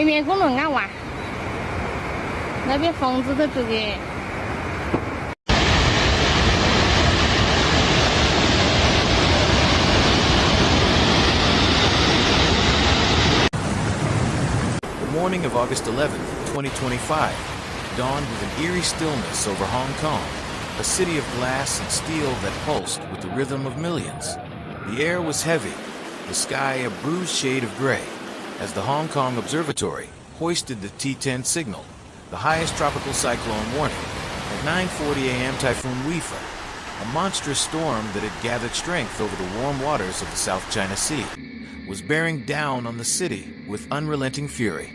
那边公路安完，那边房子的这个。The morning of August 11th, 2025, dawned with an eerie stillness over Hong Kong, a city of glass and steel that pulsed with the rhythm of millions. The air was heavy, the sky a bruised shade of gray, as the Hong Kong Observatory hoisted the T10 signal, the highest tropical cyclone warning. At 9:40 a.m. Typhoon Wefa, a monstrous storm that had gathered strength over the warm waters of the South China Sea, was bearing down on the city with unrelenting fury.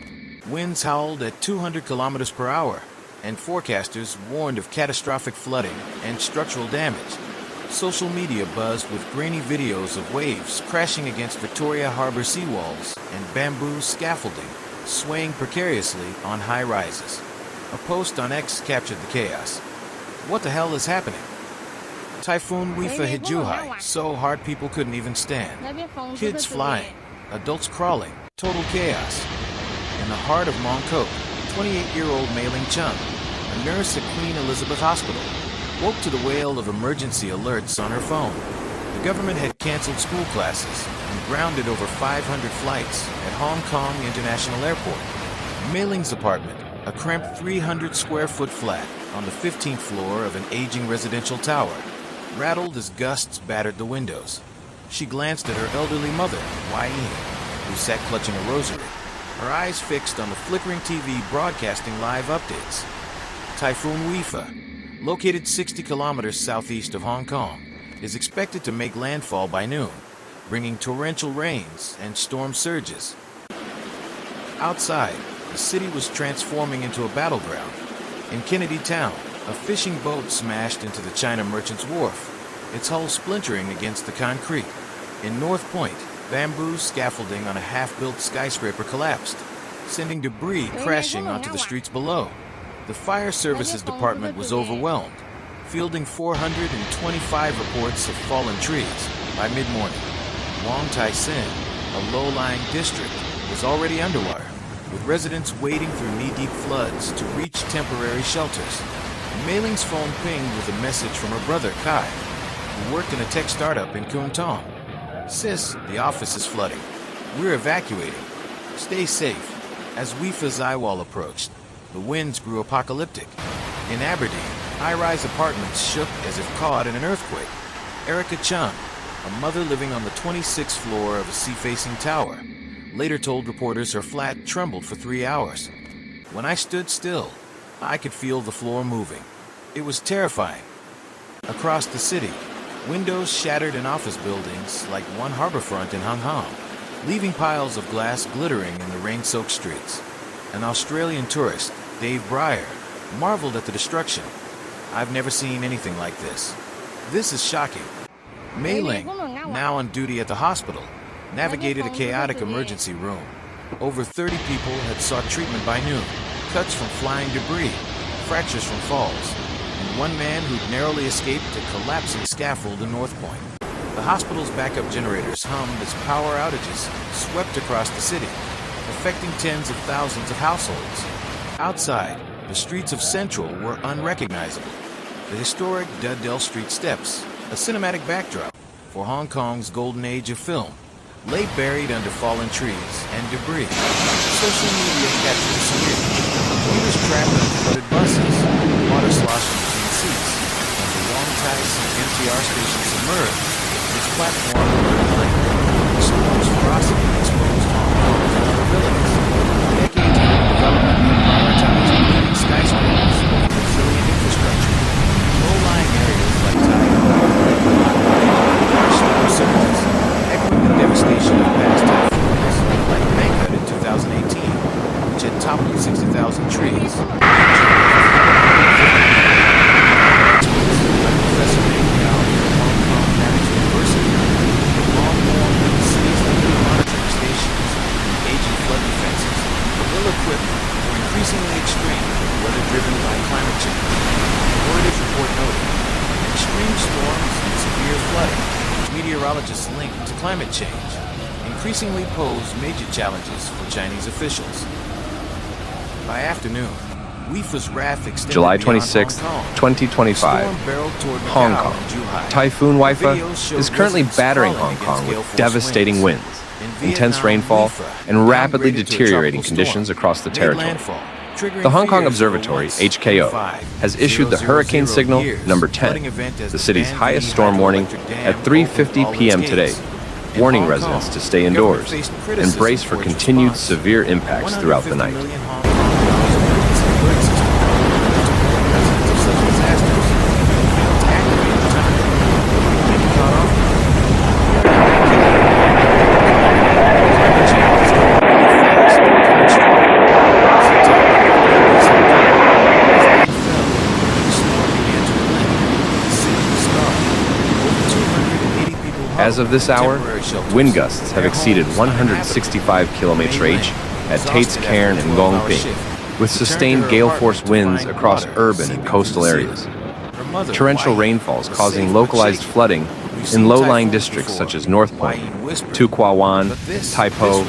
Winds howled at 200 kilometers per hour, and forecasters warned of catastrophic flooding and structural damage. Social media buzzed with grainy videos of waves crashing against Victoria Harbor seawalls and bamboo scaffolding swaying precariously on high rises. A post on X captured the chaos. What the hell is happening? Typhoon Wefa hit Zhuhai so hard people couldn't even stand. Kids flying, adults crawling, total chaos. In the heart of Mong Kok, 28-year-old Mei Ling Chung, a nurse at Queen Elizabeth Hospital, woke to the wail of emergency alerts on her phone. The government had canceled school classes and grounded over 500 flights at Hong Kong International Airport. Mei Ling's apartment, a cramped 300-square-foot flat on the 15th floor of an aging residential tower, rattled as gusts battered the windows. She glanced at her elderly mother, Wai Yin, who sat clutching a rosary, her eyes fixed on the flickering TV broadcasting live updates. Typhoon Wefa, located 60 kilometers southeast of Hong Kong, is expected to make landfall by noon, bringing torrential rains and storm surges. Outside, the city was transforming into a battleground. In Kennedy Town, a fishing boat smashed into the China Merchant's Wharf, its hull splintering against the concrete. In North Point, bamboo scaffolding on a half-built skyscraper collapsed, sending debris crashing onto the streets below. The Fire Services Department was overwhelmed, fielding 425 reports of fallen trees by mid-morning. Wong Tai Sin, a low-lying district, was already underwater, with residents wading through knee-deep floods to reach temporary shelters. Mei Ling's phone pinged with a message from her brother, Kai, who worked in a tech startup in Kwun Tong. Sis, the office is flooding. We're evacuating. Stay safe. As Wefa's eyewall approached, the winds grew apocalyptic. In Aberdeen, high-rise apartments shook as if caught in an earthquake. Erica Chung, a mother living on the 26th floor of a sea-facing tower, later told reporters her flat trembled for 3 hours. When I stood still, I could feel the floor moving. It was terrifying. Across the city, windows shattered in office buildings like one harborfront in Hong Kong, leaving piles of glass glittering in the rain-soaked streets. An Australian tourist, Dave Breyer, marveled at the destruction. I've never seen anything like this. This is shocking. Mei Ling, now on duty at the hospital, navigated a chaotic emergency room. Over 30 people had sought treatment by noon, cuts from flying debris, fractures from falls, and one man who'd narrowly escaped a collapsing scaffold in North Point. The hospital's backup generators hummed as power outages swept across the city, affecting tens of thousands of households. Outside, the streets of Central were unrecognizable. The historic Duddell Street steps, a cinematic backdrop for Hong Kong's golden age of film, lay buried under fallen trees and debris. Social media captured the scene. Commuters trapped on flooded buses, water sloshing between seats, and the Wong Tai Sin MTR station submerged, its platform overlaid. The storm's ferocity exposed Hong Kong's vulnerabilities. Decades of development had prioritized building skyscrapers over resilient infrastructure. Low-lying areas like Tai storm surges, echoing the devastation of past typhoons, like Mangkhut in 2018, which had toppled 60,000 trees. Professor Meng Yao from Hong Kong Management University, long warned that the city's limited monitoring stations and aging flood defenses were ill-equipped or increasingly extreme, whether driven by climate change. The Reuters report noted extreme storms and severe flooding, which meteorologists linked to climate change, increasingly pose major challenges for Chinese officials. By afternoon, Weefa's wrath extended July beyond 26, Hong Kong. 2025. The storm barreled toward Hong Macau Kong. and Zhuhai. Typhoon The Weefa videos showed is currently residents battering crawling Hong Kong against with gale-force devastating winds, In intense Vietnam, rainfall, Weefa and rapidly downgraded to a deteriorating tropical conditions storm, across the made territory. landfall, triggering The Hong Kong fears over Observatory, once HKO, 5, has issued the 000 hurricane signal years number flooding 10, event as the city's Van highest V storm warning, hydroelectric dam at 3:50 opened all p.m. its today, gates. In warning Hong residents Kong, to stay the government indoors faced and criticism brace for for its continued response. severe impacts throughout the 150 night. million Hong Kong dollars in emergency system residents of such disasters failed to activate in time. They get caught off guard. Climate change is coming really fast and coming strong. Sometime in the Philippines, Hong Kong, as night fell, the storm began to relent. The city was starved. Over 280 people As of this hour, temporary shelters. wind gusts have Their exceeded homes 165 km/h at Tate's Cairn and Gongping, with sustained gale-force winds across urban and coastal areas. Torrential rainfalls causing localized flooding in low-lying districts such as North Point, Tuquawan, Taipo,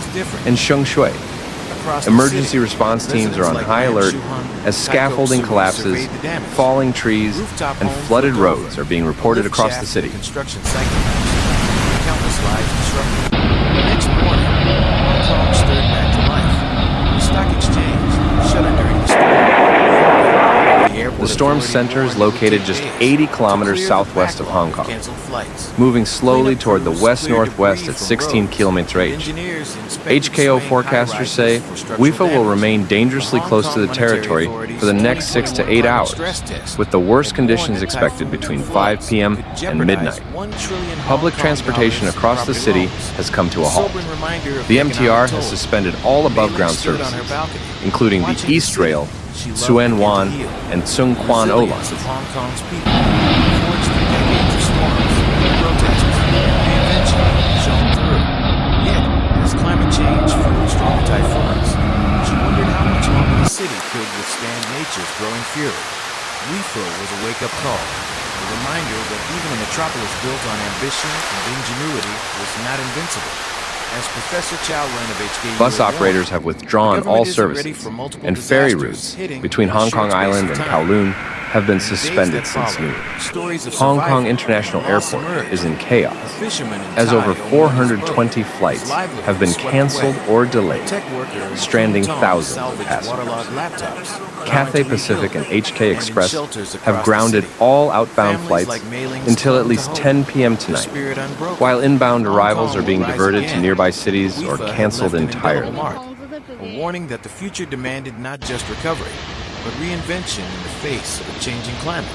and Shengshui. Emergency response teams are on high alert as scaffolding collapses, falling trees, and flooded roads are being reported across the city. Construction site collapsed. Countless lives disrupted. The next morning, Hong Kong stirred back to life. The stock exchange shut during the storm. The storm's center is located just 80 kilometers southwest of Hong Kong, moving slowly toward the west-northwest at 16 km/h. HKO forecasters say Weefa will remain dangerously close to the territory for the next 6 to 8 hours, with the worst conditions expected between 5 p.m. and midnight. Public transportation across the city has come to a halt. The MTR has suspended all above-ground services, including the East Rail, Tsuen Wan, and Tsung Kwan O lines. Hong Kong's people forged through decades of storms, protests, and reinvention shone through. Yet, as climate change fueled strong typhoons, she wondered how much longer the city could withstand nature's growing fury. Weefa was a wake-up call, a reminder that even a metropolis built on ambition and ingenuity was not invincible. As Professor Chow Wen of HKU Bus operators have withdrawn all services, and ferry routes between Hong Kong Island and Kowloon have been suspended since noon. Hong Kong International Airport is in chaos, as over 420 flights have been canceled or delayed, stranding thousands of passengers. Cathay Pacific and HK Express have grounded all outbound flights until at least 10 p.m. tonight, while inbound arrivals are being diverted to nearby cities or canceled entirely. A warning that the future demanded not just recovery, but reinvention in the face of a changing climate.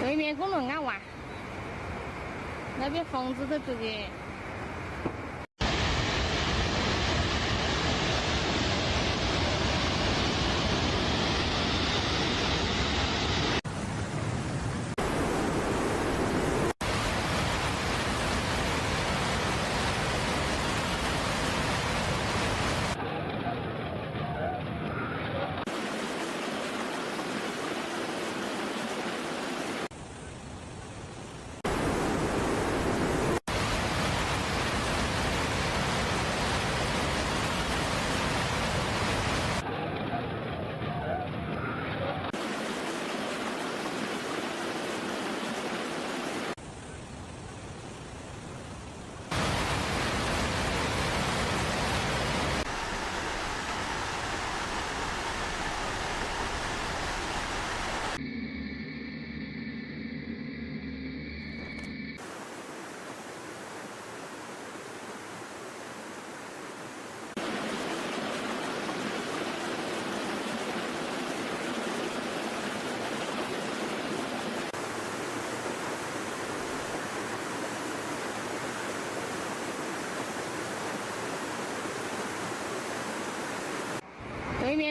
对面公路安完，那边房子都直接。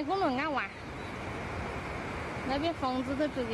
不能按完，那边房子都这个